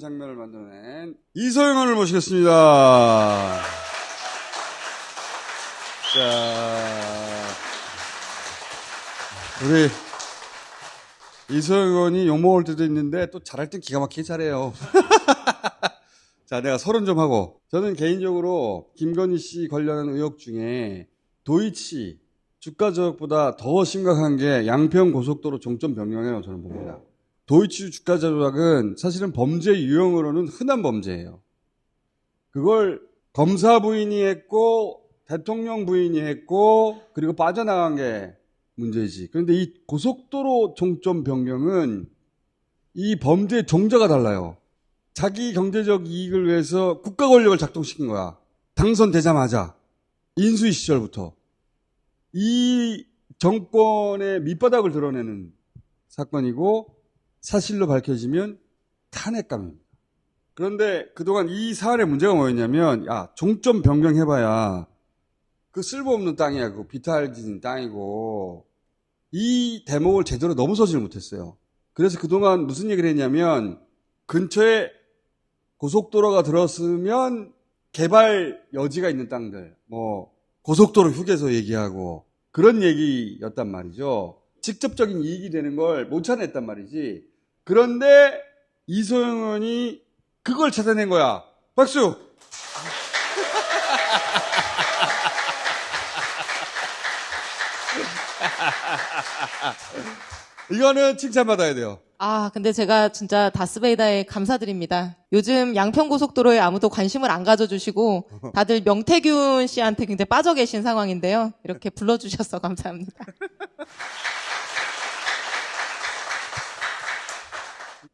장면을 만들어낸 이소영을 모시겠습니다. 자, 우리 이소영 의원이 욕먹을 때도 있는데 또 잘할 땐 기가 막히게 잘해요. 자, 내가 서론 좀 하고. 저는 개인적으로 김건희 씨 관련한 의혹 중에 도이치 주가 조작보다 더 심각한 게 양평 고속도로 종점 변경이라고 저는 봅니다. 도이치 주가 조작은 사실은 범죄 유형으로는 흔한 범죄예요. 그걸 검사 부인이 했고 대통령 부인이 했고 그리고 빠져나간 게 문제지. 그런데 이 고속도로 종점 변경은 이 범죄의 종자가 달라요. 자기 경제적 이익을 위해서 국가 권력을 작동시킨 거야. 당선되자마자 인수위 시절부터 이 정권의 밑바닥을 드러내는 사건이고 사실로 밝혀지면 탄핵감입니다. 그런데 그동안 이 사안의 문제가 뭐였냐면, 야, 종점 변경해봐야 그 쓸모없는 땅이야. 그 비탈진 땅이고 이 대목을 제대로 넘어서지를 못했어요. 그래서 그동안 무슨 얘기를 했냐면 근처에 고속도로가 들었으면 개발 여지가 있는 땅들, 뭐 고속도로 휴게소 얘기하고 그런 얘기였단 말이죠. 직접적인 이익이 되는 걸 못 찾아냈단 말이지. 그런데 이소영 의원이 그걸 찾아낸 거야. 박수! 이거는 칭찬받아야 돼요. 아, 근데 제가 진짜 다스베이다에 감사드립니다. 요즘 양평고속도로에 아무도 관심을 안 가져주시고 다들 명태균 씨한테 굉장히 빠져 계신 상황인데요. 이렇게 불러주셔서 감사합니다.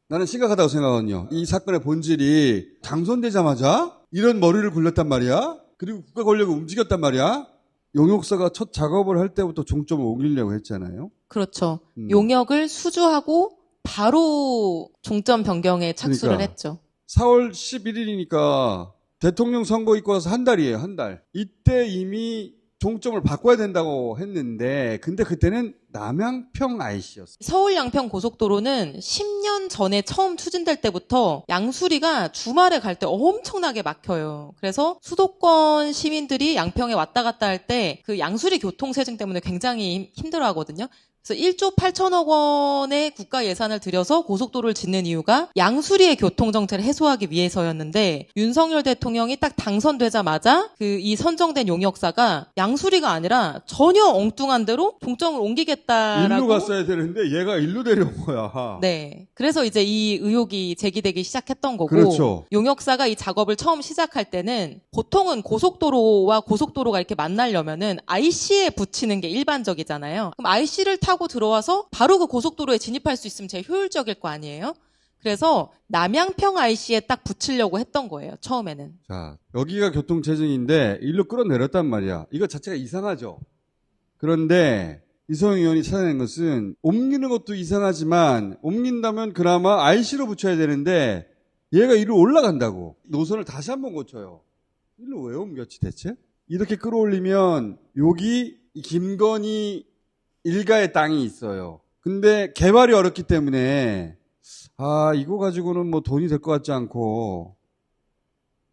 나는 심각하다고 생각하거든요. 이 사건의 본질이 당선되자마자 이런 머리를 굴렸단 말이야. 그리고 국가 권력을 움직였단 말이야. 용역사가 첫 작업을 할 때부터 종점을 옮기려고 했잖아요. 그렇죠. 용역을 수주하고 바로 종점 변경에 착수를 그러니까. 했죠. 4월 11일이니까 대통령 선거 있고 나서 한 달이에요, 한 달. 이때 이미 종점을 바꿔야 된다고 했는데, 근데 그때는 남양평 IC였어요. 서울 양평 고속도로는 10년 전에 처음 추진될 때부터 양수리가 주말에 갈 때 엄청나게 막혀요. 그래서 수도권 시민들이 양평에 왔다 갔다 할 때 그 양수리 교통세증 때문에 굉장히 힘들어 하거든요. 그래서 1조 8천억 원의 국가 예산을 들여서 고속도로를 짓는 이유가 양수리의 교통정체를 해소하기 위해서였는데 윤석열 대통령이 딱 당선되자마자 이 선정된 용역사가 양수리가 아니라 전혀 엉뚱한 대로 종점을 옮기겠다라고. 일로 갔어야 되는데 얘가 일로 데려온 거야. 네. 그래서 이제 이 의혹이 제기되기 시작했던 거고. 그렇죠. 용역사가 이 작업을 처음 시작할 때는 보통은 고속도로와 고속도로가 이렇게 만나려면은 IC에 붙이는 게 일반적이잖아요. 그럼 IC를 타고 들어와서 바로 그 고속도로에 진입할 수 있으면 제일 효율적일 거 아니에요? 그래서 남양평 IC에 딱 붙이려고 했던 거예요, 처음에는. 자, 여기가 교통체증인데 일로 끌어내렸단 말이야. 이거 자체가 이상하죠. 그런데 이소영 의원이 찾아낸 것은 옮기는 것도 이상하지만 옮긴다면 그나마 IC로 붙여야 되는데 얘가 이리로 올라간다고. 노선을 다시 한번 고쳐요. 일로 왜 옮겼지 대체? 이렇게 끌어올리면 여기 김건희 일가의 땅이 있어요. 근데 개발이 어렵기 때문에 이거 가지고는 뭐 돈이 될 것 같지 않고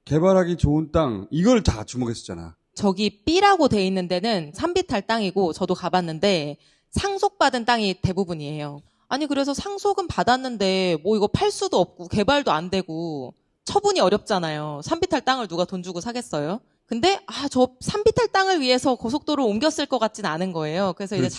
개발하기 좋은 땅 이걸 다 주목했었잖아. 저기 B라고 돼 있는 데는 산비탈 땅이고 저도 가봤는데 상속받은 땅이 대부분이에요. 아니 그래서 상속은 받았는데 뭐 이거 팔 수도 없고 개발도 안 되고 처분이 어렵잖아요. 산비탈 땅을 누가 돈 주고 사겠어요? 근데 저 산비탈 땅을 위해서 고속도로를 옮겼을 것 같진 않은 거예요. 그래서 이제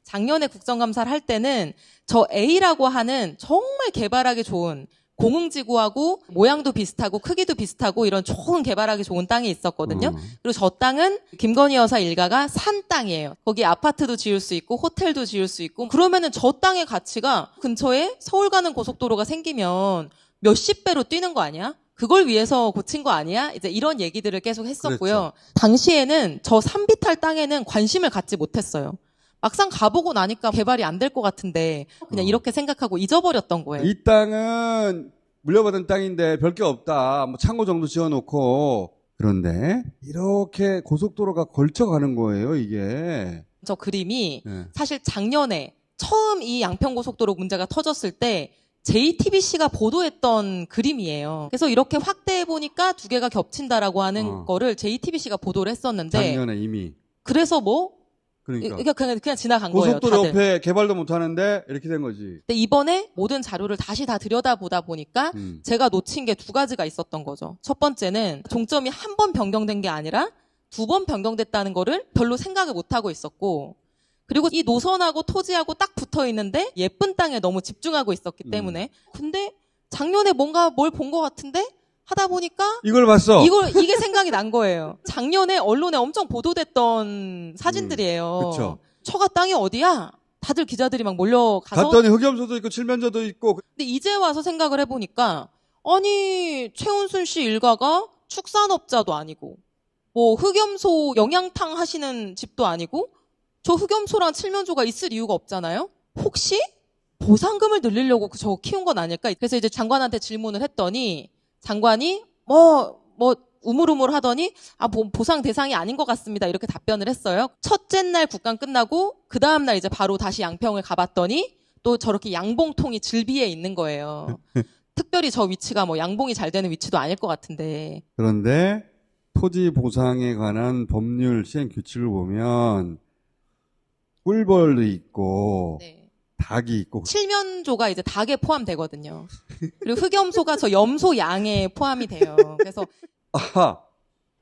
작년에 국정감사를 할 때는 저 A라고 하는 정말 개발하기 좋은 공흥지구하고 모양도 비슷하고 크기도 비슷하고 이런 좋은 개발하기 좋은 땅이 있었거든요. 그리고 저 땅은 김건희 여사 일가가 산 땅이에요. 거기 아파트도 지을 수 있고 호텔도 지을 수 있고 그러면은 저 땅의 가치가 근처에 서울 가는 고속도로가 생기면 몇십 배로 뛰는 거 아니야? 그걸 위해서 고친 거 아니야? 이제 이런 얘기들을 계속 했었고요. 그랬죠. 당시에는 저 산비탈 땅에는 관심을 갖지 못했어요. 막상 가보고 나니까 개발이 안 될 것 같은데 그냥 이렇게 생각하고 잊어버렸던 거예요. 이 땅은 물려받은 땅인데 별게 없다. 뭐 창고 정도 지어놓고. 그런데 이렇게 고속도로가 걸쳐가는 거예요, 이게. 저 그림이 네. 사실 작년에 처음 이 양평고속도로 문제가 터졌을 때 JTBC가 보도했던 그림이에요. 그래서 이렇게 확대해 보니까 두 개가 겹친다라고 하는 거를 JTBC가 보도를 했었는데 작년에 이미. 그래서 뭐 그러니까. 그냥 지나간 거예요. 고속도로 다들. 옆에 개발도 못 하는데 이렇게 된 거지. 근데 이번에 모든 자료를 다시 다 들여다보다 보니까 제가 놓친 게 두 가지가 있었던 거죠. 첫 번째는 종점이 한 번 변경된 게 아니라 두 번 변경됐다는 거를 별로 생각을 못 하고 있었고, 그리고 이 노선하고 토지하고 딱 붙어 있는데 예쁜 땅에 너무 집중하고 있었기 때문에. 근데 작년에 뭔가 뭘 본 것 같은데 하다 보니까 이걸 봤어. 이게 생각이 난 거예요. 작년에 언론에 엄청 보도됐던 사진들이에요. 그쵸. 처가 땅이 어디야? 다들 기자들이 막 몰려가서. 갔더니 흑염소도 있고 칠면조도 있고. 근데 이제 와서 생각을 해보니까, 아니, 최은순 씨 일가가 축산업자도 아니고, 뭐 흑염소 영양탕 하시는 집도 아니고, 저 흑염소랑 칠면조가 있을 이유가 없잖아요? 혹시 보상금을 늘리려고 저거 키운 건 아닐까? 그래서 이제 장관한테 질문을 했더니, 장관이 우물우물 하더니 보상 대상이 아닌 것 같습니다. 이렇게 답변을 했어요. 첫째 날 국감 끝나고 그 다음 날 이제 바로 다시 양평을 가봤더니 또 저렇게 양봉통이 즐비해 있는 거예요. 특별히 저 위치가 뭐 양봉이 잘 되는 위치도 아닐 것 같은데. 그런데 토지 보상에 관한 법률 시행 규칙을 보면 꿀벌도 있고 네. 닭이 있고. 칠면조가 이제 닭에 포함되거든요. 그리고 흑염소가 저 염소 양에 포함이 돼요. 그래서 아하,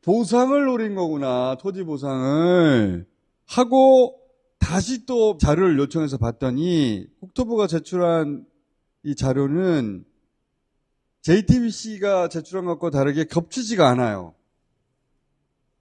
보상을 노린 거구나. 토지 보상을 하고 다시 또 자료를 요청해서 봤더니 국토부가 제출한 이 자료는 JTBC가 제출한 것과 다르게 겹치지가 않아요.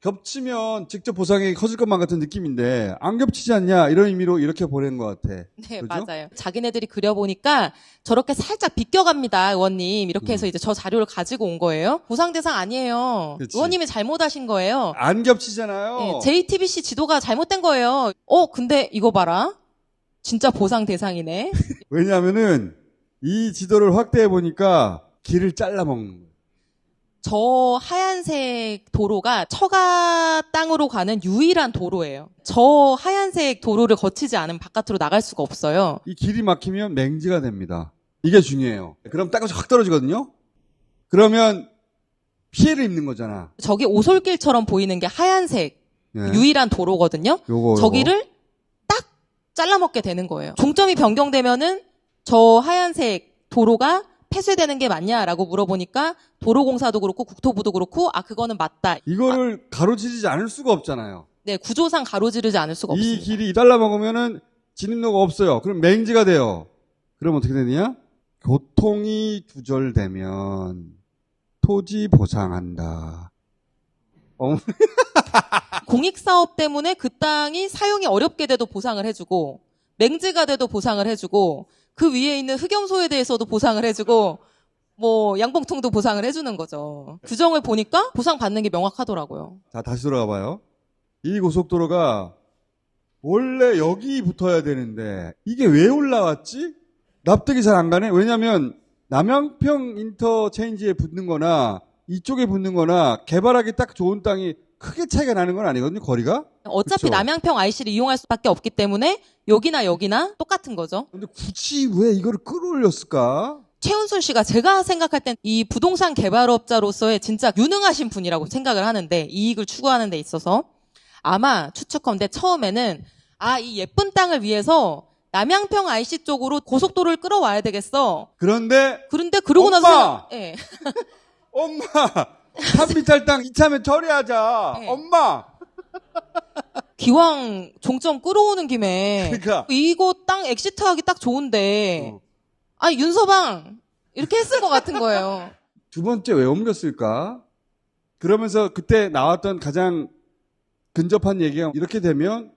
겹치면 직접 보상이 커질 것만 같은 느낌인데 안 겹치지 않냐 이런 의미로 이렇게 보낸 것 같아. 네, 그죠? 맞아요. 자기네들이 그려보니까 저렇게 살짝 비껴갑니다, 의원님. 이렇게 해서 이제 저 자료를 가지고 온 거예요. 보상 대상 아니에요. 그치. 의원님이 잘못하신 거예요. 안 겹치잖아요. 네, JTBC 지도가 잘못된 거예요. 근데 이거 봐라. 진짜 보상 대상이네. 왜냐하면은 이 지도를 확대해 보니까 길을 잘라 먹는 거예요. 저 하얀색 도로가 처가 땅으로 가는 유일한 도로예요. 저 하얀색 도로를 거치지 않으면 바깥으로 나갈 수가 없어요. 이 길이 막히면 맹지가 됩니다. 이게 중요해요. 그럼 땅값이 확 떨어지거든요. 그러면 피해를 입는 거잖아. 저기 오솔길처럼 보이는 게 하얀색 예. 유일한 도로거든요. 요거. 저기를 딱 잘라먹게 되는 거예요. 종점이 변경되면은 저 하얀색 도로가 폐쇄되는 게 맞냐라고 물어보니까 도로공사도 그렇고 국토부도 그렇고 그거는 맞다. 이거를 가로지르지 않을 수가 없잖아요. 네, 구조상 가로지르지 않을 수가 이 없습니다. 길이 잘라 먹으면은 진입로가 없어요. 그럼 맹지가 돼요. 그럼 어떻게 되느냐? 교통이 두절되면 토지 보상한다. 공익사업 때문에 그 땅이 사용이 어렵게 돼도 보상을 해주고, 맹지가 돼도 보상을 해주고, 그 위에 있는 흑염소에 대해서도 보상을 해주고, 뭐 양봉통도 보상을 해주는 거죠. 규정을 보니까 보상받는 게 명확하더라고요. 자, 다시 돌아가 봐요. 이 고속도로가 원래 여기 붙어야 되는데 이게 왜 올라왔지? 납득이 잘 안 가네. 왜냐하면 남양평 인터체인지에 붙는 거나 이쪽에 붙는 거나 개발하기 딱 좋은 땅이 크게 차이가 나는 건 아니거든요, 거리가. 어차피 그쵸? 남양평 IC를 이용할 수밖에 없기 때문에 여기나 똑같은 거죠. 근데 굳이 왜 이거를 끌어올렸을까? 최은순 씨가 제가 생각할 땐 이 부동산 개발업자로서의 진짜 유능하신 분이라고 생각을 하는데, 이익을 추구하는 데 있어서 아마 추측컨대 처음에는 이 예쁜 땅을 위해서 남양평 IC 쪽으로 고속도로를 끌어와야 되겠어. 그런데 그러고 엄마! 나서 예. 엄마! 3미터 땅 이참에 처리하자. 네. 엄마! 기왕 종점 끌어오는 김에 그러니까. 이거 땅 엑시트하기 딱 좋은데 윤서방 이렇게 했을 것 같은 거예요. 두 번째 왜 옮겼을까? 그러면서 그때 나왔던 가장 근접한 얘기가 이렇게 되면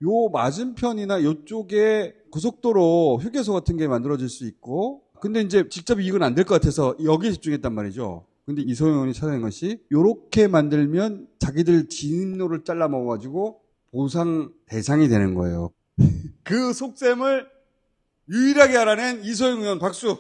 요 맞은편이나 요쪽에 고속도로 휴게소 같은 게 만들어질 수 있고, 근데 이제 직접 이익은 안 될 것 같아서 여기에 집중했단 말이죠. 근데 이소영 의원이 찾아낸 것이 요렇게 만들면 자기들 진입로를 잘라 먹어가지고 보상 대상이 되는 거예요. 그 속셈을 유일하게 알아낸 이소영 의원 박수.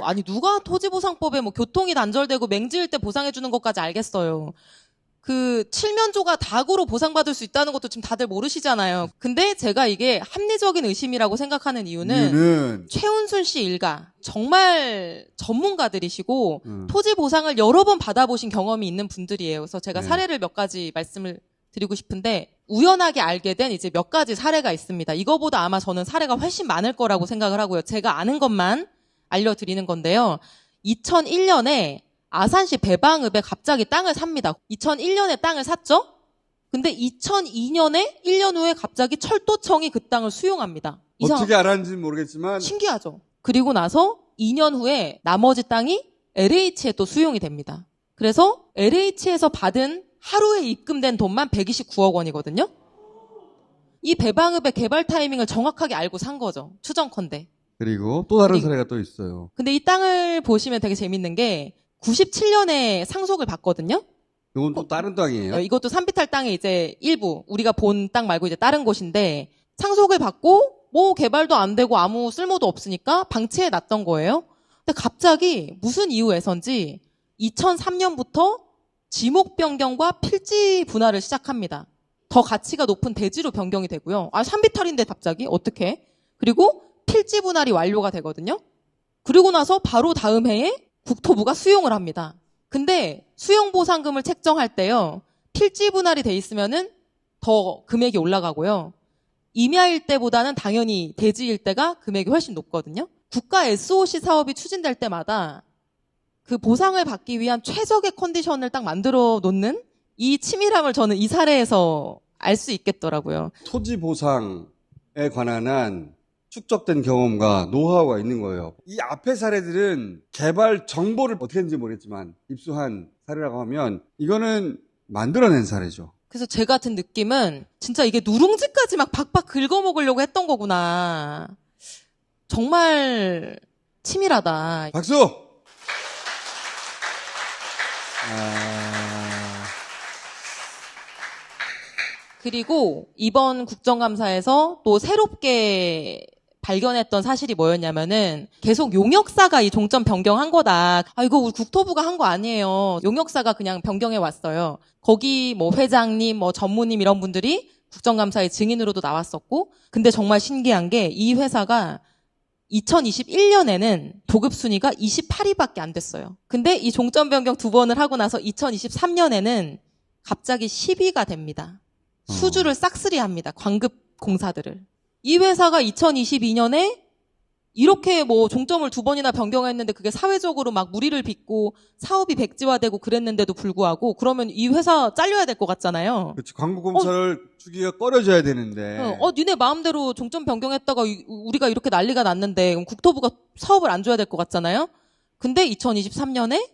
아니 누가 토지보상법에 뭐 교통이 단절되고 맹지일 때 보상해주는 것까지 알겠어요. 그 칠면조가 닭으로 보상받을 수 있다는 것도 지금 다들 모르시잖아요. 근데 제가 이게 합리적인 의심이라고 생각하는 이유는 최은순 씨 일가 정말 전문가들이시고 토지 보상을 여러 번 받아보신 경험이 있는 분들이에요. 그래서 제가 네. 사례를 몇 가지 말씀을 드리고 싶은데 우연하게 알게 된 이제 몇 가지 사례가 있습니다. 이거보다 아마 저는 사례가 훨씬 많을 거라고 생각을 하고요. 제가 아는 것만 알려드리는 건데요. 2001년에 아산시 배방읍에 갑자기 땅을 삽니다. 2001년에 땅을 샀죠? 근데 2002년에 1년 후에 갑자기 철도청이 그 땅을 수용합니다. 어떻게 알았는지는 모르겠지만 신기하죠? 그리고 나서 2년 후에 나머지 땅이 LH에 또 수용이 됩니다. 그래서 LH에서 받은 하루에 입금된 돈만 129억 원이거든요? 이 배방읍의 개발 타이밍을 정확하게 알고 산 거죠. 추정컨대. 그리고 또 다른 사례가 또 있어요. 근데 이 땅을 보시면 되게 재밌는 게 97년에 상속을 받거든요. 이건 또 다른 땅이에요. 이것도 산비탈 땅의 이제 일부, 우리가 본 땅 말고 이제 다른 곳인데 상속을 받고 뭐 개발도 안 되고 아무 쓸모도 없으니까 방치해 놨던 거예요. 근데 갑자기 무슨 이유에선지 2003년부터 지목 변경과 필지 분할을 시작합니다. 더 가치가 높은 대지로 변경이 되고요. 산비탈인데 갑자기 어떻게? 그리고 필지 분할이 완료가 되거든요. 그리고 나서 바로 다음 해에 국토부가 수용을 합니다. 근데 수용 보상금을 책정할 때요. 필지 분할이 돼 있으면은 더 금액이 올라가고요. 임야일 때보다는 당연히 대지일 때가 금액이 훨씬 높거든요. 국가 SOC 사업이 추진될 때마다 그 보상을 받기 위한 최적의 컨디션을 딱 만들어 놓는 이 치밀함을 저는 이 사례에서 알 수 있겠더라고요. 토지 보상에 관한 한 축적된 경험과 노하우가 있는 거예요. 이 앞의 사례들은 개발 정보를 어떻게 했는지 모르겠지만 입수한 사례라고 하면 이거는 만들어낸 사례죠. 그래서 제가 든 느낌은 진짜 이게 누룽지까지 막 박박 긁어먹으려고 했던 거구나. 정말 치밀하다. 박수! 그리고 이번 국정감사에서 또 새롭게 발견했던 사실이 뭐였냐면은 계속 용역사가 이 종점 변경한 거다. 이거 우리 국토부가 한 거 아니에요. 용역사가 그냥 변경해 왔어요. 거기 뭐 회장님, 뭐 전무님 이런 분들이 국정감사의 증인으로도 나왔었고, 근데 정말 신기한 게 이 회사가 2021년에는 도급 순위가 28위밖에 안 됐어요. 근데 이 종점 변경 2번을 하고 나서 2023년에는 갑자기 10위가 됩니다. 수주를 싹쓸이합니다. 광급 공사들을. 이 회사가 2022년에 이렇게 뭐 종점을 2번이나 변경했는데 그게 사회적으로 막 물의를 빚고 사업이 백지화되고 그랬는데도 불구하고 그러면 이 회사 잘려야 될 것 같잖아요. 그렇지. 광고공사를 주기가 꺼려져야 되는데. 니네 마음대로 종점 변경했다가 우리가 이렇게 난리가 났는데 그럼 국토부가 사업을 안 줘야 될 것 같잖아요. 근데 2023년에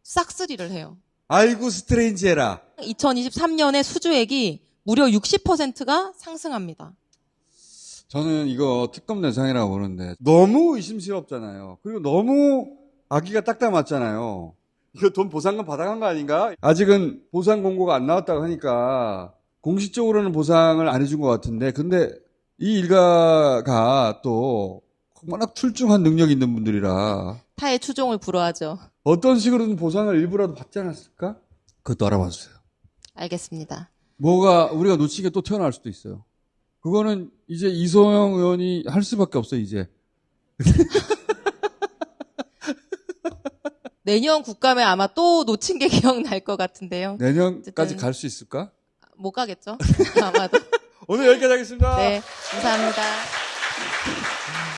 싹쓸이를 해요. 아이고 스트레인지해라. 2023년에 수주액이 무려 60%가 상승합니다. 저는 이거 특검 대상이라고 보는데 너무 의심스럽잖아요. 그리고 너무 아기가 딱딱 맞잖아요. 이거 돈 보상금 받아간 거 아닌가? 아직은 보상 공고가 안 나왔다고 하니까 공식적으로는 보상을 안 해준 것 같은데 근데 이 일가가 또 워낙 출중한 능력이 있는 분들이라 타의 추종을 불허하죠. 어떤 식으로든 보상을 일부라도 받지 않았을까? 그것도 알아봐 주세요. 알겠습니다. 뭐가 우리가 놓친 게 또 튀어나올 수도 있어요. 그거는 이제 이소영 의원이 할 수밖에 없어 이제. 내년 국감에 아마 또 놓친 게 기억날 것 같은데요. 내년까지 어쨌든 갈 수 있을까? 못 가겠죠? 아마도. 오늘 여기까지 하겠습니다. 네, 감사합니다.